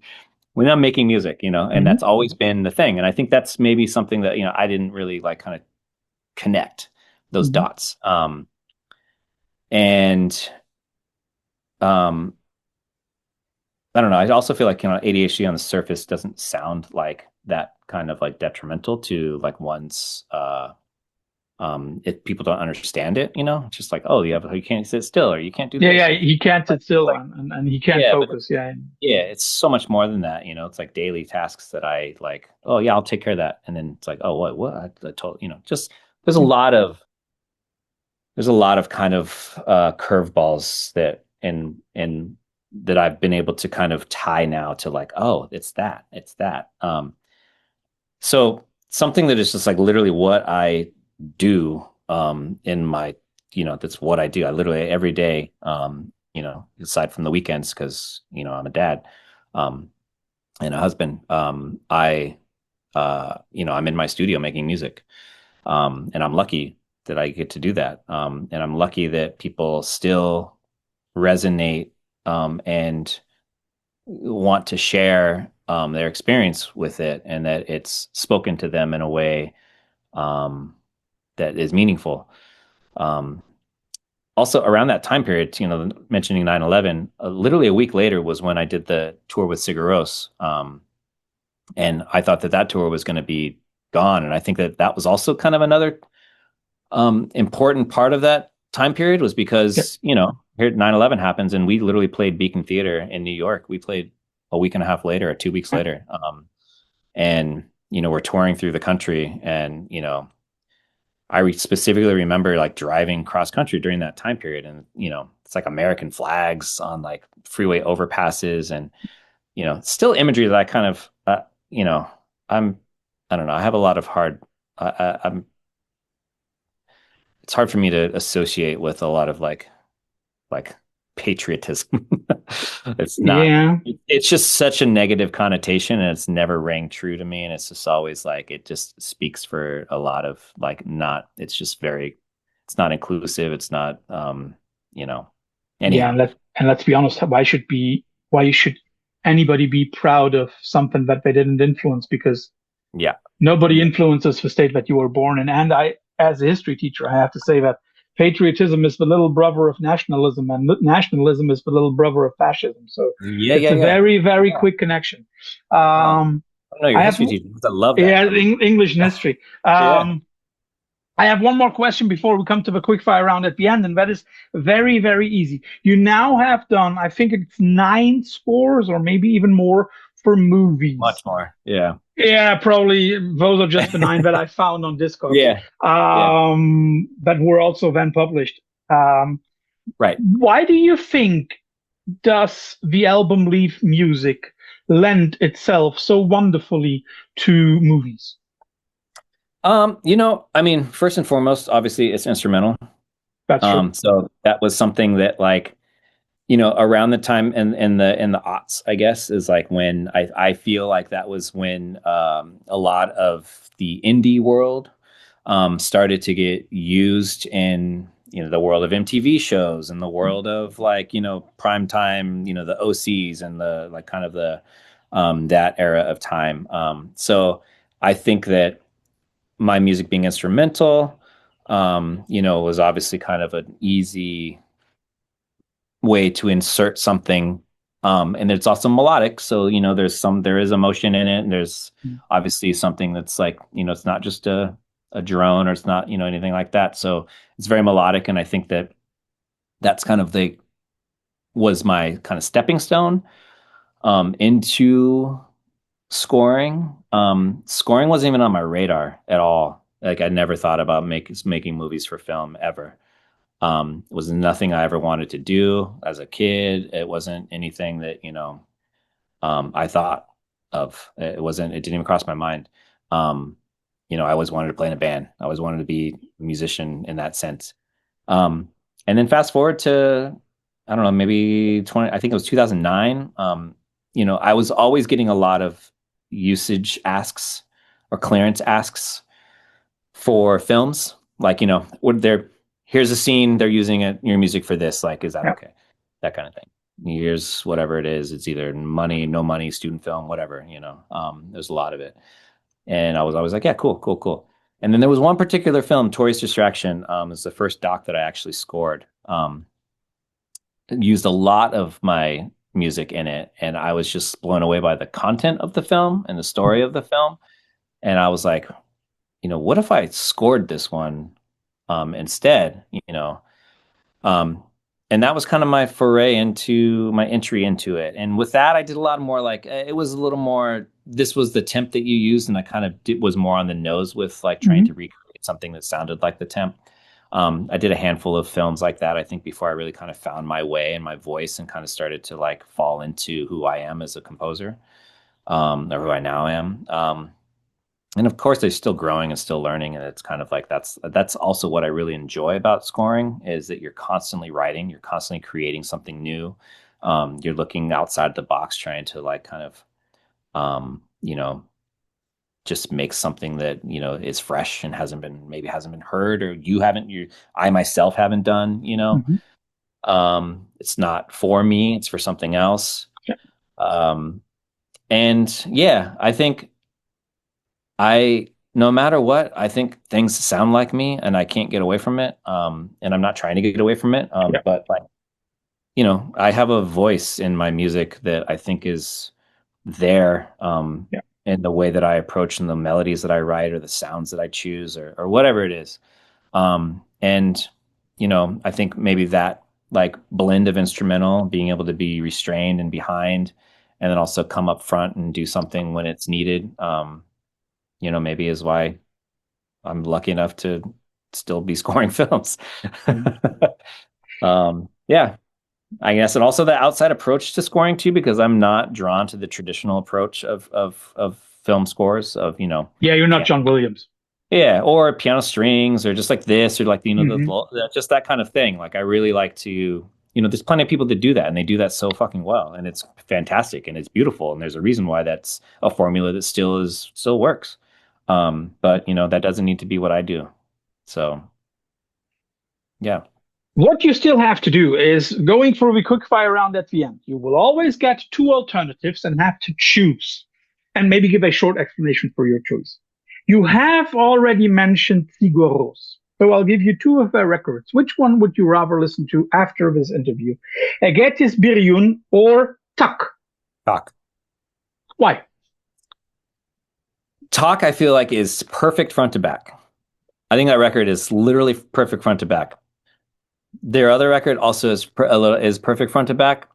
I'm making music, and Mhm. that's always been the thing. And I think that's maybe something that, I didn't really like kind of connect those Mhm. dots. And um, I don't know. I also feel like, ADHD on the surface doesn't sound like that kind of like detrimental to like one's if people don't understand it, it's just like, oh, you can't sit still, or you can't do Yeah, this, yeah, or he can't but sit still like, and he can't yeah, but focus. Yeah. yeah, it's so much more than that. It's like daily tasks that I like, oh yeah, I'll take care of that. And then it's like, oh, what? I told, just there's a lot of there's a lot of kind of curveballs and that I've been able to kind of tie now to like, oh, it's that. So something that is just like literally what I do in my, that's what I do. I literally every day, aside from the weekends, because I'm a dad and a husband. I'm in my studio making music, and I'm lucky that I get to do that. And I'm lucky that people still resonate and want to share their experience with it, and that it's spoken to them in a way um, that is meaningful. Um, Also, around that time period, mentioning 9/11, literally a week later was when I did the tour with Sigur Rós. And I thought that that tour was going to be gone. And I think that that was also kind of another important part of that time period, was Yeah. because, here 9/11 happens and we literally played Beacon Theater in New York. We played a week and a half later or 2 weeks later. And, we're touring through the country, and, I specifically remember like driving cross country during that time period, and it's like American flags on like freeway overpasses, and still imagery that I kind of you know I'm I don't know, I have a lot of hard I'm it's hard for me to associate with a lot of like patriotism. It's not. Yeah. It's just such a negative connotation, and it's never rang true to me. And it's just always like it just speaks for a lot of like not. It's just very. It's not inclusive. It's not. You know. Yeah, Anyhow. and let's be honest, why should anybody be proud of something that they didn't influence? Because Yeah. nobody Yeah. influences the state that you were born in. And I, as a history teacher, I have to say that patriotism is the little brother of nationalism, and nationalism is the little brother of fascism. So Yeah. it's Yeah. a Yeah. very, very Yeah. quick connection. Wow. Um, I don't know your I have, history teacher. I love that. yeah, English and history. Yeah. Um, I have one more question before we come to the quickfire round at the end, and that is very, very easy. You now have done, I think it's 9 scores or maybe even more for movies. Much more. Yeah. Yeah, probably those are just the 9 that I found on Discogs, Yeah. Yeah. that were also then published. Um, Right. why do you think does the album Leaf music lend itself so wonderfully to movies? I mean, first and foremost, obviously it's instrumental. That's true. So that was something that like, around the time in the aughts, I guess, is like when I feel like that was when a lot of the indie world started to get used in the world of MTV shows and the world of like prime time, the OCs and the like kind of the that era of time. So I think that my music being instrumental, was obviously kind of an easy way to insert something. And it's also melodic. So, there is emotion in it. And there's obviously something that's like, it's not just a drone or it's not, anything like that. So it's very melodic. And I think that that's kind of was my kind of stepping stone, into scoring. Scoring wasn't even on my radar at all. Like I never thought about making movies for film ever. It was nothing I ever wanted to do as a kid. It wasn't anything that, I thought of. It didn't even cross my mind. I always wanted to play in a band. I always wanted to be a musician in that sense. Um, and then fast forward to, I don't know, maybe I think it was 2009. I was always getting a lot of usage asks or clearance asks for films. Like, would there, here's a scene, they're using your music for this. Like, is that Yeah. okay? That kind of thing. Here's whatever it is. It's either money, no money, student film, whatever, there's a lot of it. And I was always like, yeah, cool, cool, cool. And then there was one particular film, Tori's Distraction, is the first doc that I actually scored. It used a lot of my music in it. And I was just blown away by the content of the film and the story of the film. And I was like, what if I scored this one instead, Um, and that was kind of my entry into it. And with that, I did a lot more like, it was a little more, this was the temp that you used. And I kind of was more on the nose with like trying to Mhm. recreate something that sounded like the temp. I did a handful of films like that, I think, before I really kind of found my way and my voice and kind of started to like fall into who I am as a composer, or who I now am. And of course they're still growing and still learning, and it's kind of like that's also what I really enjoy about scoring, is that you're constantly writing, you're constantly creating something new. You're looking outside the box, trying to like kind of um, you know just make something that is fresh and hasn't been heard, or I myself haven't done. Mhm. It's not for me, it's for something else. Yeah. um, and yeah, I think no matter what, I think things sound like me and I can't get away from it. And I'm not trying to get away from it. Yeah. But like, I have a voice in my music that I think is there, Yeah. in the way that I approach and the melodies that I write or the sounds that I choose, or whatever it is. And, I think maybe that like blend of instrumental, being able to be restrained and behind, and then also come up front and do something when it's needed. Maybe is why I'm lucky enough to still be scoring films. Mhm. Yeah, I guess, and also the outside approach to scoring too, because I'm not drawn to the traditional approach of film scores of Yeah, you're not piano, John Williams. yeah, or piano strings, or just like this, or like Hmm. just that kind of thing. Like I really like to. There's plenty of people that do that, and they do that so fucking well, and it's fantastic, and it's beautiful, and there's a reason why that's a formula that still works. But that doesn't need to be what I do. So yeah. What you still have to do is going through the quickfire round at the end. You will always get two alternatives and have to choose and maybe give a short explanation for your choice. You have already mentioned Sigur Rós, so I'll give you two of their records. Which one would you rather listen to after this interview? Egetis Biryun or Tak? Talk. Why? Talk, I feel like, is perfect front to back. I think that record is literally perfect front to back. Their other record also is perfect front to back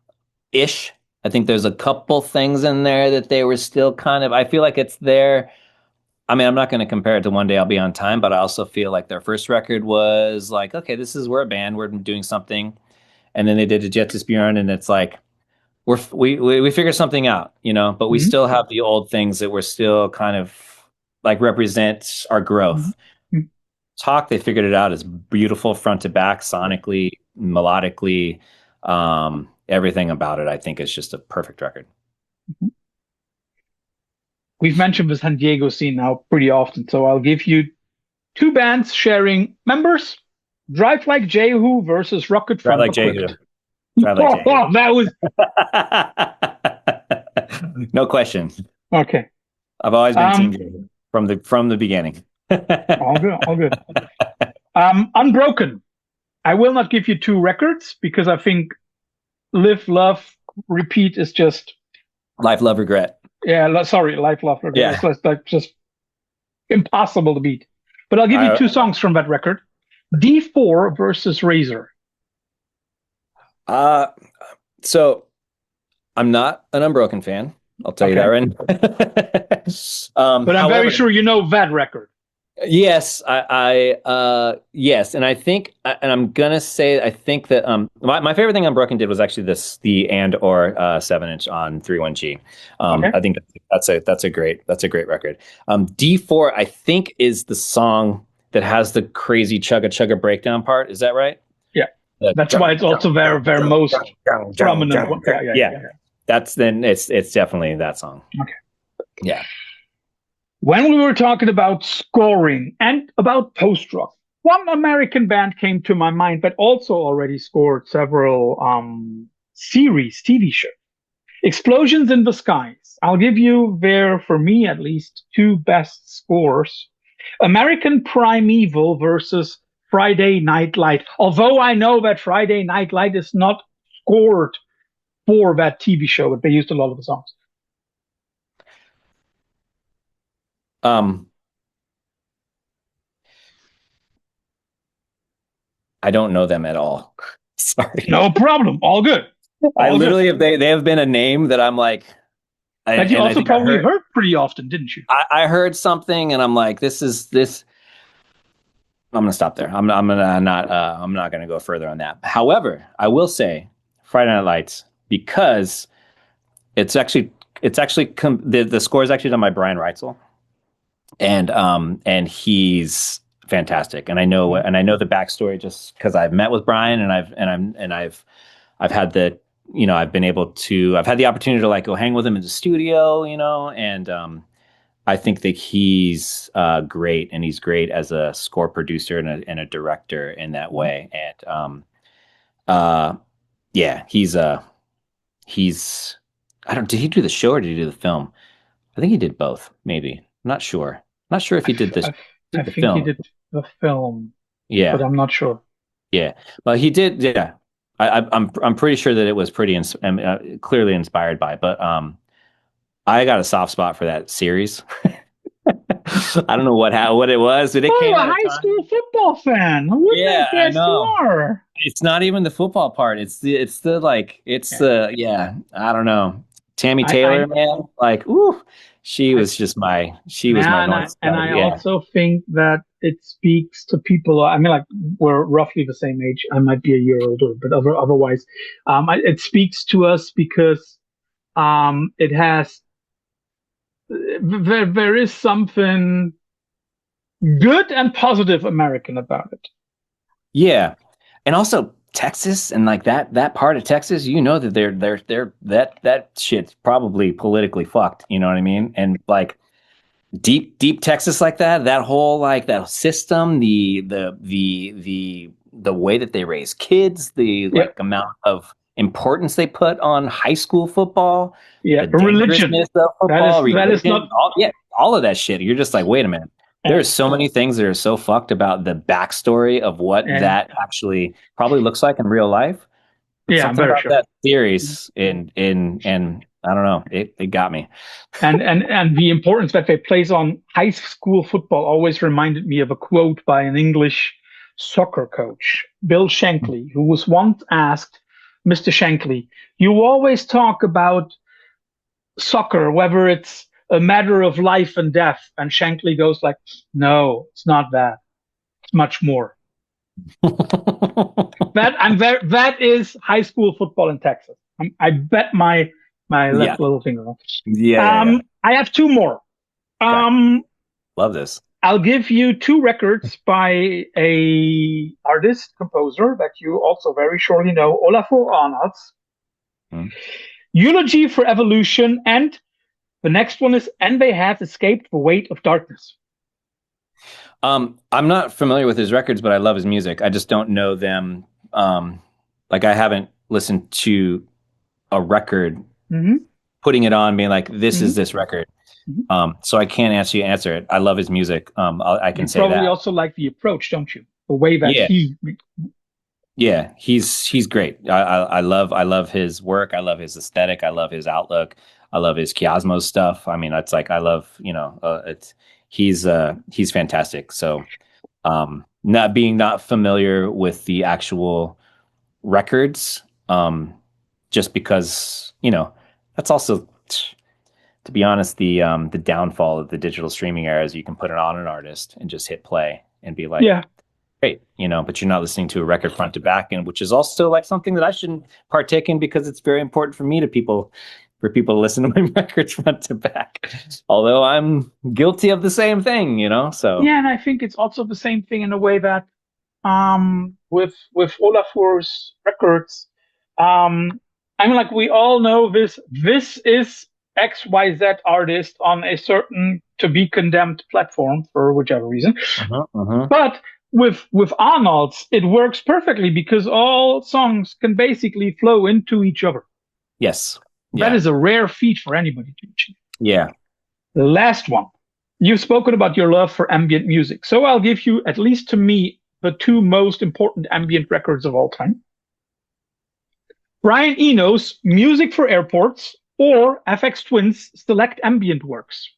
ish. I think there's a couple things in there that they were still kind of. I feel like it's there. I mean, I'm not going to compare it to One Day I'll Be on Time, but I also feel like their first record was like, okay, we're a band, we're doing something, and then they did a Jet to Bjorn, and it's like we figured something out, but we still have the old things that we're still kind of like represent our growth. Mm-hmm. Talk, they figured it out. It's beautiful front to back, sonically, melodically, everything about it. I think is just a perfect record. Mm-hmm. We've mentioned the San Diego scene now pretty often, so I'll give you two bands sharing members: Drive Like Jehu versus Rocket Drive from Like Jehu. Drive Like Jehu. That was no question. Okay. I've always been Team Jehu from the beginning. All good. Unbroken. I will not give you two records because I think Live, Love, Repeat is just Life, Love, Regret. Yeah, sorry, Life, Love, Regret. Yeah. That's just impossible to beat. But I'll give you two songs from that record: D4 versus Razor. So I'm not an Unbroken fan. I'll tell you that right now. But I'm very sure you know that record. Yes, yes, and I think, and I'm gonna say, I think that my favorite thing Unbroken did was actually the and or 7-inch on 3-1G. I think that's a great record. D4 I think is the song that has the crazy chugga chugga breakdown part. Is that right? Yeah, that's why it's also their most prominent one. Yeah. It's definitely that song. Okay. Yeah. When we were talking about scoring and about post-rock, one American band came to my mind, but also already scored several series, TV shows. Explosions in the Skies. I'll give you for me at least, two best scores. American Primeval versus Friday Night Light. Although I know that Friday Night Light is not scored for that TV show, but they used a lot of the songs. I don't know them at all. Sorry. No problem. All good. They have been a name that I'm like. That you also probably heard pretty often, didn't you? I heard something and I'm like, this. I'm gonna stop there. I'm not gonna go further on that. However, I will say Friday Night Lights, because the score is actually done by Brian Reitzel. And he's fantastic, and I know the backstory just because I've met with Brian, and I've had I've been able to, I've had the opportunity to like go hang with him in the studio, and I think that he's great, and he's great as a score producer and a director in that way, and he's I don't, did he do the show or did he do the film? I think he did both, maybe. I'm not sure. Not sure if he did this. I think he did the film. Yeah, but I'm not sure. Yeah, but he did. Yeah, I'm pretty sure that it was pretty clearly inspired by. But I got a soft spot for that series. I don't know what it was. But it came a high school football fan. Yeah, I know. It's not even the football part. I don't know. Tammy Taylor, man, like, ooh. She was my North Star. And I also think that it speaks to people. I mean, like, we're roughly the same age. I might be a year older, but otherwise, it speaks to us because it has there is something good and positive American about it. Yeah, and also Texas, and like that part of Texas, that that shit's probably politically fucked. You know what I mean? And like deep Texas like that whole like that system, the way that they raise kids, the like amount of importance they put on high school football, the religion of football, that is not all of that shit. You're just like, wait a minute. There's so many things that are so fucked about the backstory of what that actually probably looks like in real life. But I'm very sure that series and I don't know. It got me. And the importance that they place on high school football always reminded me of a quote by an English soccer coach, Bill Shankly, who was once asked, Mr. Shankly, you always talk about soccer, whether it's a matter of life and death. And Shankly goes like, no, it's not that. It's much more. That is high school football in Texas. I bet my Yeah. left little finger. Yeah. I have two more. Okay. Um, Love this. I'll give you two records by a artist composer that you also very surely know, Olafur Arnalds. Hmm. Eulogy for Evolution, and the next one is And They Have Escaped the Weight of Darkness. I'm not familiar with his records, but I love his music. I just don't know them. Like I haven't listened to a record, putting it on, being like, "This is this record." So I can't answer it. I love his music. I can say that. You probably also like the approach, don't you? The way that he. Yeah, he's great. I love his work. I love his aesthetic. I love his outlook. I love his chiasmo stuff. I mean, it's like I love, he's fantastic. So, not familiar with the actual records, just because, that's also, to be honest, the downfall of the digital streaming era is you can put it on an artist and just hit play and be like, great, but you're not listening to a record front to back, and which is also like something that I shouldn't partake in because it's very important for people to listen to my records front to back. Although I'm guilty of the same thing, so. Yeah, and I think it's also the same thing in a way that with Olafur's records, I mean, like we all know this is XYZ artist on a certain to be condemned platform for whichever reason. But with Arnold's, it works perfectly because all songs can basically flow into each other. Yes. Yeah. That is a rare feat for anybody to achieve. Yeah. The last one. You've spoken about your love for ambient music. So I'll give you, at least to me, the two most important ambient records of all time. Brian Eno's Music for Airports or FX Twin's Select Ambient Works.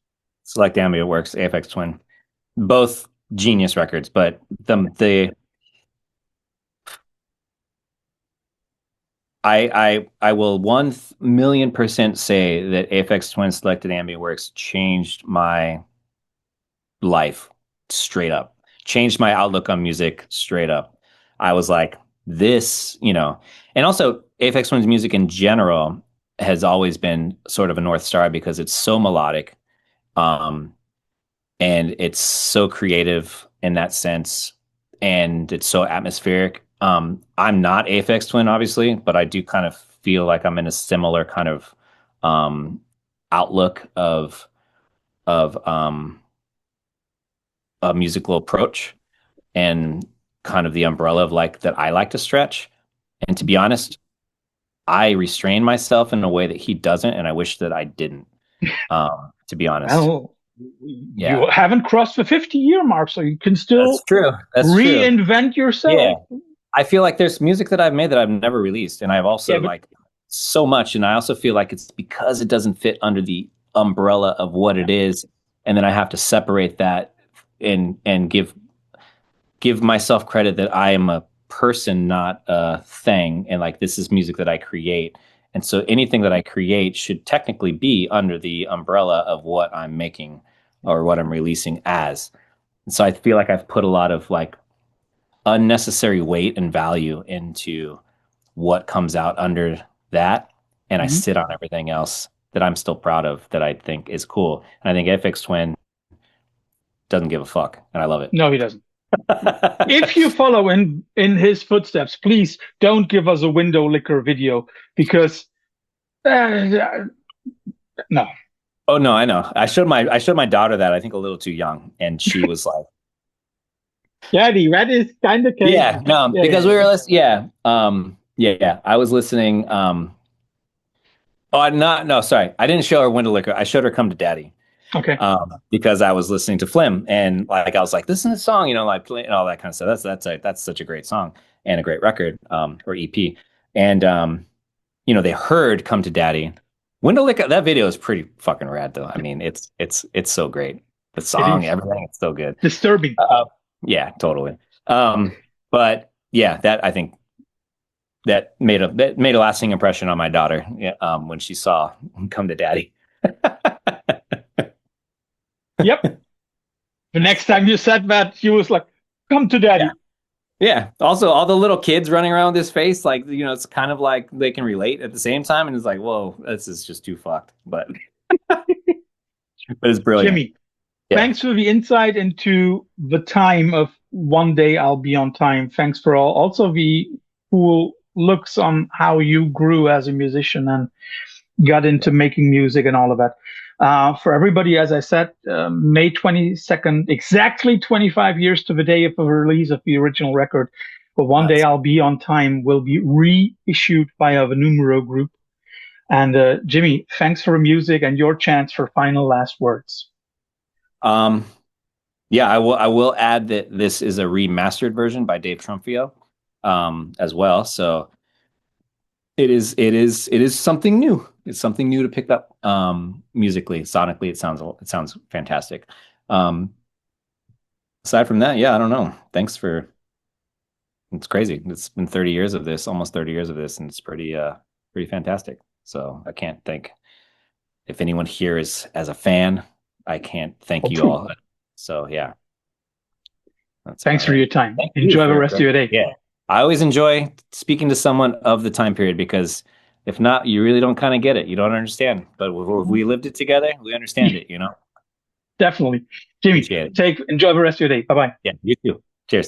Select Ambient Works, AFX Twin. Both genius records, but I will 1,000,000% say that AFX Twin Selected Ambient Works changed my life straight up. Changed my outlook on music straight up. I was like, this, and also AFX Twin's music in general has always been sort of a North Star because it's so melodic. And it's so creative in that sense, and it's so atmospheric. I'm not AFX Twin, obviously, but I do kind of feel like I'm in a similar kind of outlook of a musical approach and kind of the umbrella of like that I like to stretch. And to be honest, I restrain myself in a way that he doesn't, and I wish that I didn't. To be honest. Well, you haven't crossed the 50-year mark, so you can still That's true. reinvent yourself. Yeah. I feel like there's music that I've made that I've never released, and I've also like so much, and I also feel like it's because it doesn't fit under the umbrella of what it is, and then I have to separate that and give myself credit that I am a person, not a thing, and like this is music that I create. And so anything that I create should technically be under the umbrella of what I'm making or what I'm releasing as. And so I feel like I've put a lot of like unnecessary weight and value into what comes out under that. And I sit on everything else that I'm still proud of that I think is cool. And I think FX Twin doesn't give a fuck. And I love it. No, he doesn't. If you follow in his footsteps, please don't give us a window licker video because no. Oh no, I know. I showed my daughter that, I think a little too young, and she was like, "Daddy, that is kind of crazy." Yeah, no, because we were listening. Yeah. I was listening. Sorry, I didn't show her Window Liquor. I showed her Come to Daddy. Okay. Because I was listening to Flim, and like I was like, listen to the song, like and all that kind of stuff. That's such a great song and a great record, or EP. And they heard Come to Daddy, Window Lick, that video is pretty fucking rad though. I mean, it's so great. The It song, is everything, it's so good. disturbing. Yeah, totally. But yeah, that I think that made a lasting impression on my daughter. Yeah, when she saw "Come to Daddy." Yep. The next time you said that, she was like, "Come to Yeah. daddy." Yeah. Also, all the little kids running around with his face, like, it's kind of like they can relate at the same time. And it's like, whoa, this is just too fucked. But it's brilliant. Jimmy, Yeah. thanks for the insight into the time of one day I'll be on time. Thanks for also the cool looks on how you grew as a musician and got into making music and all of that. For everybody, as I said, May 22nd, exactly 25 years to the day of the release of the original record. But one day That's, I'll be on time will be reissued by the Numero Group. And Jimmy, thanks for the music and your chance for final last words. um, yeah, I will add that this is a remastered version by Dave Trumfio, as well. So it is something new. It's something new to pick up, musically, sonically. It sounds fantastic. Um, Aside from that, yeah, I don't know. It's crazy. It's been 30 years of this, almost 30 years of this, and it's pretty fantastic. So I can't thank if anyone here is as a fan, I can't thank All you true. all. So yeah, that's Thanks about for it. your time. Thank you Enjoy the rest of your day. yeah. I always enjoy speaking to someone of the time period because if not, you really don't kind of get it. You don't understand. But if we lived it together, we understand it, Definitely. Jimmy, Appreciate it. enjoy the rest of your day. Bye bye. Yeah, you too. Cheers.